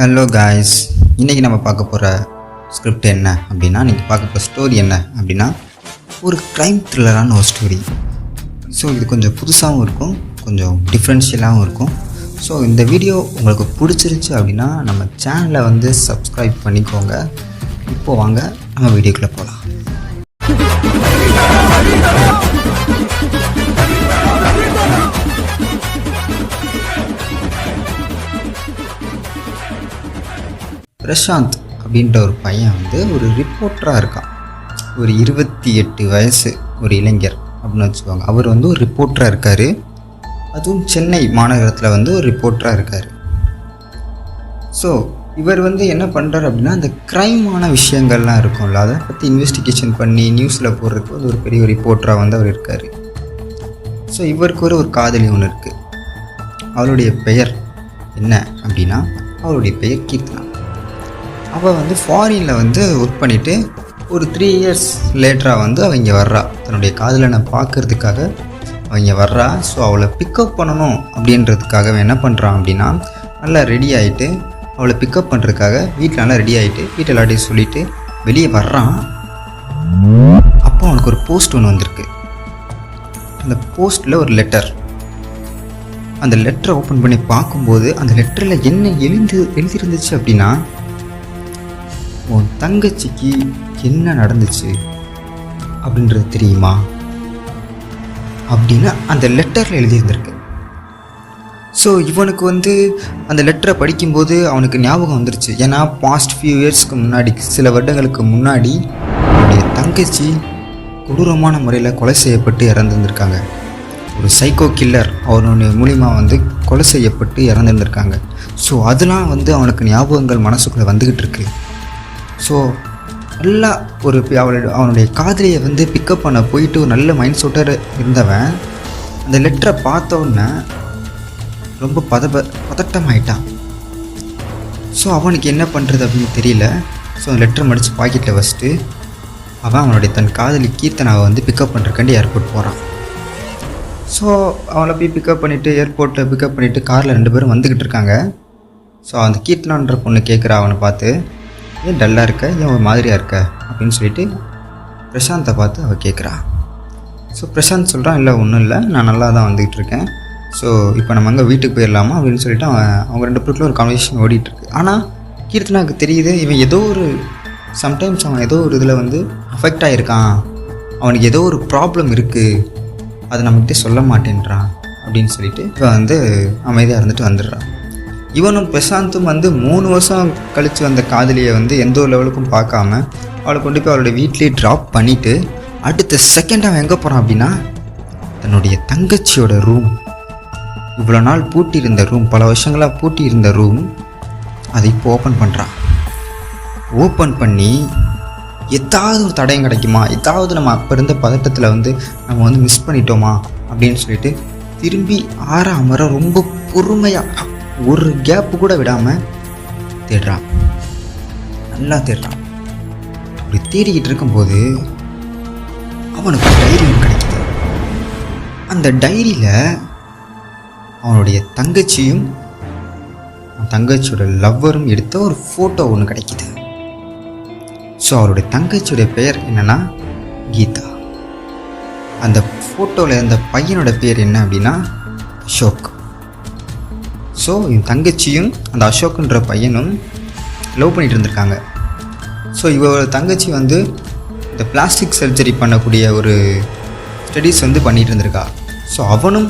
Hello guys, இன்றைக்கி நம்ம பார்க்க போகிற ஸ்கிரிப்ட் என்ன அப்படின்னா, இன்றைக்கி பார்க்க போகிற ஸ்டோரி என்ன அப்படின்னா, ஒரு க்ரைம் த்ரில்லரான ஒரு ஸ்டோரி. ஸோ இது கொஞ்சம் புதுசாகவும் இருக்கும், கொஞ்சம் டிஃப்ரென்ஷியலாகவும் இருக்கும். ஸோ இந்த வீடியோ உங்களுக்கு பிடிச்சிருச்சு அப்படின்னா நம்ம சேனலை வந்து சப்ஸ்கிரைப் பண்ணிக்கோங்க. இப்போது வாங்க நம்ம வீடியோக்குள்ளே போகலாம். பிரசாந்த் அப்படின்ற ஒரு பையன் வந்து ஒரு ரிப்போர்ட்டராக இருக்கான். ஒரு 28 வயசு ஒரு இளைஞர் அப்படின்னு வச்சுக்கோங்க. அவர் வந்து ஒரு ரிப்போர்ட்டராக இருக்கார். அதுவும் சென்னை மாநகரத்தில் வந்து ஒரு ரிப்போர்ட்டராக இருக்கார். ஸோ இவர் வந்து என்ன பண்ணுறாரு அப்படின்னா, அந்த க்ரைமான விஷயங்கள்லாம் இருக்கும்ல, அதை பற்றி இன்வெஸ்டிகேஷன் பண்ணி நியூஸில் போடுறதுக்கு வந்து ஒரு பெரிய ரிப்போர்ட்டராக வந்து அவர் இருக்கார். ஸோ இவருக்கு ஒரு காதலி ஒன்று இருக்குது. அவளுடைய பெயர் என்ன அப்படின்னா, அவளுடைய பெயர் கீர்த்தனா. அவள் வந்து ஃபாரினில் வந்து ஒர்க் பண்ணிவிட்டு ஒரு 3 இயர்ஸ் லேட்டராக வந்து அவள் இங்கே வர்றா. தன்னுடைய காதலனை பார்க்குறதுக்காக அவள் இங்கே வர்றா. ஸோ அவளை பிக்கப் பண்ணணும் அப்படின்றதுக்காக என்ன பண்ணுறான் அப்படின்னா, நல்லா ரெடி ஆகிட்டு அவளை பிக்கப் பண்ணுறதுக்காக வீட்டில் நல்லா ரெடி ஆகிட்டு வீட்டில் எல்லாத்தையும் சொல்லிவிட்டு வெளியே வர்றான். அப்போ அவனுக்கு ஒரு போஸ்ட் ஒன்று வந்திருக்கு. அந்த போஸ்ட்டில் ஒரு லெட்டர். அந்த லெட்டரை ஓப்பன் பண்ணி பார்க்கும்போது அந்த லெட்டரில் என்ன எழுதிருந்துச்சு அப்படின்னா, உன் தங்கச்சிக்கு என்ன நடந்துச்சு அப்படின்றது தெரியுமா அப்படின்னு அந்த லெட்டரில் எழுதியிருந்திருக்கு. ஸோ இவனுக்கு வந்து அந்த லெட்டரை படிக்கும்போது அவனுக்கு ஞாபகம் வந்துருச்சு. ஏன்னா பாஸ்ட் ஃபியூ இயர்ஸ்க்கு முன்னாடி, சில வருடங்களுக்கு முன்னாடி அவனுடைய தங்கச்சி கொடூரமான முறையில் கொலை செய்யப்பட்டு இறந்துருந்துருக்காங்க. ஒரு சைக்கோ கில்லர் அவனுடைய மூலிமா வந்து கொலை செய்யப்பட்டு இறந்துருந்துருக்காங்க. ஸோ அதெல்லாம் வந்து அவனுக்கு ஞாபகங்கள் மனசுக்குள்ளே வந்துக்கிட்டு இருக்கு. ஸோ நல்லா ஒரு அவனுடைய காதலியை வந்து பிக்கப் பண்ண போயிட்டு ஒரு நல்ல மைண்ட் செட்டோடு இருந்தவன் அந்த லெட்டரை பார்த்தோன்னே ரொம்ப பதட்டமாயிட்டான். ஸோ அவனுக்கு என்ன பண்ணுறது அப்படின்னு தெரியல. ஸோ அந்த லெட்டரை மடித்து பாக்கெட்டில் வச்சுட்டு அவனுடைய தன் காதலி கீர்த்தனாவை வந்து பிக்கப் பண்ணுறக்காண்டி ஏர்போர்ட் போகிறான். ஸோ அவளை போய் பிக்கப் பண்ணிவிட்டு ஏர்போர்ட்டில் பிக்கப் பண்ணிவிட்டு காரில் 2 பேரும் வந்துக்கிட்டு இருக்காங்க. ஸோ அந்த கீர்த்தனான்ற பொண்ணு கேட்குறா அவனை பார்த்து, ஏன் டல்லாக இருக்க, ஏன் ஒரு மாதிரியாக இருக்க அப்படின்னு சொல்லிட்டு பிரசாந்தை பார்த்து அவள் கேட்குறா. ஸோ பிரசாந்த் சொல்கிறான், இல்லை ஒன்றும் இல்லை, நான் நல்லா தான் வந்துக்கிட்டு இருக்கேன். ஸோ இப்போ நம்ம அங்கே வீட்டுக்கு போயிடலாமா அப்படின்னு சொல்லிட்டு அவங்க 2 பேருக்குள்ள ஒரு கான்வர்சேஷன் ஓடிட்டுருக்கு. ஆனால் கீர்த்தனாவுக்கு தெரியுது, இவன் ஏதோ ஒரு சம்டைம்ஸ் அவன் ஏதோ ஒரு இதில் வந்து அஃபெக்ட் ஆகிருக்கான், அவனுக்கு ஏதோ ஒரு ப்ராப்ளம் இருக்குது, அதை நம்மகிட்ட சொல்ல மாட்டேன்றான் அப்படின்னு சொல்லிட்டு இவன் வந்து அமைதியாக இருந்துட்டு வந்துடுறான். இவனும் பிரசாந்தும் வந்து 3 வருஷம் கழித்து வந்த காதலியை வந்து எந்த ஒரு லெவலுக்கும் பார்க்காம அவளை கொண்டு போய் அவளோட வீட்லேயே ட்ராப் பண்ணிவிட்டு அடுத்த செகண்ட் அவன் எங்கே போகிறான் அப்படின்னா, தன்னுடைய தங்கச்சியோட ரூம், இவ்வளோ நாள் பூட்டி இருந்த ரூம், பல வருஷங்களாக பூட்டி இருந்த ரூம், அதை இப்போ ஓப்பன் பண்ணுறான். ஓப்பன் பண்ணி ஏதாவது ஒரு தடயம் கிடைக்குமா, ஏதாவது நம்ம அப்போ இருந்த பதட்டத்தில் வந்து நம்ம வந்து மிஸ் பண்ணிட்டோமா அப்படின்னு சொல்லிட்டு திரும்பி ஆறாமற ரொம்ப பொறுமையாக ஒரு கேப்பு கூட விடாமல் தேடுறான். நல்லா தேடுறான். அப்படி தேடிக்கிட்டு இருக்கும்போது அவனுக்கு டைரி ஒன்று கிடைக்குது. அந்த டைரியில் அவனுடைய தங்கச்சியும் தங்கச்சியோட லவ்வரும் எடுத்த ஒரு ஃபோட்டோ ஒன்று கிடைக்குது. ஸோ அவருடைய தங்கச்சியோட பெயர் என்னென்னா கீதா. அந்த ஃபோட்டோவில் இருந்த பையனோட பேர் என்ன அப்படின்னா அசோக். ஸோ என் தங்கச்சியும் அந்த அசோக்குன்ற பையனும் லவ் பண்ணிகிட்டு இருந்திருக்காங்க. ஸோ இவரோட தங்கச்சி வந்து இந்த பிளாஸ்டிக் சர்ஜரி பண்ணக்கூடிய ஒரு ஸ்டடீஸ் வந்து பண்ணிகிட்டு இருந்திருக்கா. ஸோ அவனும்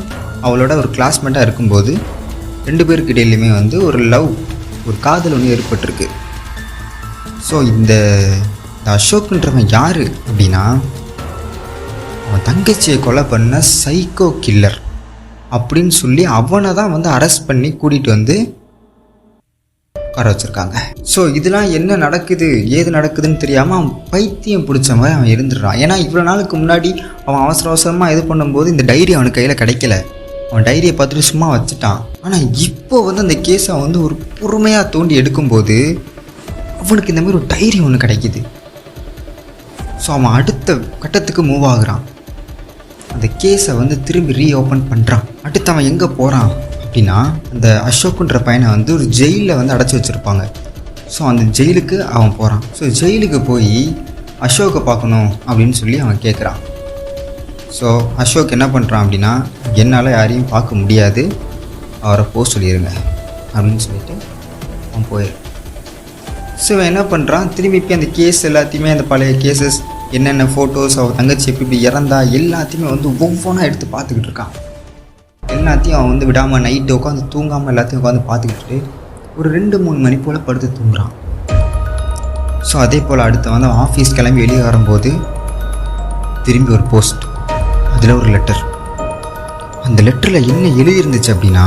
அவளோட ஒரு கிளாஸ்மேட்டாக இருக்கும்போது 2 பேருக்கு இடையிலுமே வந்து ஒரு காதல் ஒன்று ஏற்பட்டிருக்கு. ஸோ இந்த அசோக்குன்றவன் யார் அப்படின்னா, அவன் தங்கச்சியை கொலை பண்ண சைக்கோ கில்லர் அப்படின்னு சொல்லி அவனை தான் வந்து அரெஸ்ட் பண்ணி கூட்டிகிட்டு வந்து உட்கார வச்சுருக்காங்க. ஸோ இதெல்லாம் என்ன நடக்குது ஏது நடக்குதுன்னு தெரியாமல் அவன் பைத்தியம் பிடிச்ச மாதிரி அவன் இருந்துடுறான். ஏன்னா இவ்வளோ நாளுக்கு முன்னாடி அவன் அவசரமாக இது பண்ணும்போது இந்த டைரி அவனுக்கு கையில் கிடைக்கல. அவன் டைரியை பார்த்துட்டு சும்மா வச்சுட்டான். ஆனால் இப்போ வந்து அந்த கேஸை வந்து ஒரு பொறுமையாக தோண்டி எடுக்கும்போது அவனுக்கு இந்த மாதிரி ஒரு டைரி ஒன்று கிடைக்கிது. ஸோ அவன் அடுத்த கட்டத்துக்கு மூவ் ஆகுறான். அந்த கேஸை வந்து திரும்பி ரீஓப்பன் பண்ணுறான். அடுத்து அவன் எங்கே போகிறான் அப்படின்னா அந்த அசோக்குன்ற பையனை வந்து ஒரு ஜெயிலில் வந்து அடைச்சி வச்சுருப்பாங்க. ஸோ அந்த ஜெயிலுக்கு அவன் போகிறான். ஸோ ஜெயிலுக்கு போய் அசோக்கை பார்க்கணும் அப்படின்னு சொல்லி அவன் கேட்குறான். ஸோ அசோக் என்ன பண்ணுறான் அப்படின்னா, என்னால் யாரையும் பார்க்க முடியாது, அவரை போக சொல்லிடுங்க அப்படின்னு சொல்லிட்டு அவன் போயிடுறான். ஸோ அவன் என்ன பண்ணுறான், திரும்பி அந்த கேஸ் எல்லாத்தையுமே, அந்த பழைய கேசஸ் என்னென்ன ஃபோட்டோஸ், அவன் தங்கச்சி எப்படி இறந்தா எல்லாத்தையுமே வந்து ஒவ்வொன்றா எடுத்து பார்த்துக்கிட்டு இருக்கான். எல்லாத்தையும் அவன் வந்து விடாமல் நைட்டு உட்காந்து தூங்காமல் எல்லாத்தையும் உட்காந்து பார்த்துக்கிட்டு ஒரு 2-3 மணி போல் படுத்து தூங்குறான். ஸோ அதே போல் அடுத்த வந்து அவன் ஆஃபீஸ் கிளம்பி வெளியே வரும்போது திரும்பி ஒரு போஸ்ட், அதில் ஒரு லெட்டர். அந்த லெட்டரில் என்ன எழுதியிருந்துச்சு அப்படின்னா,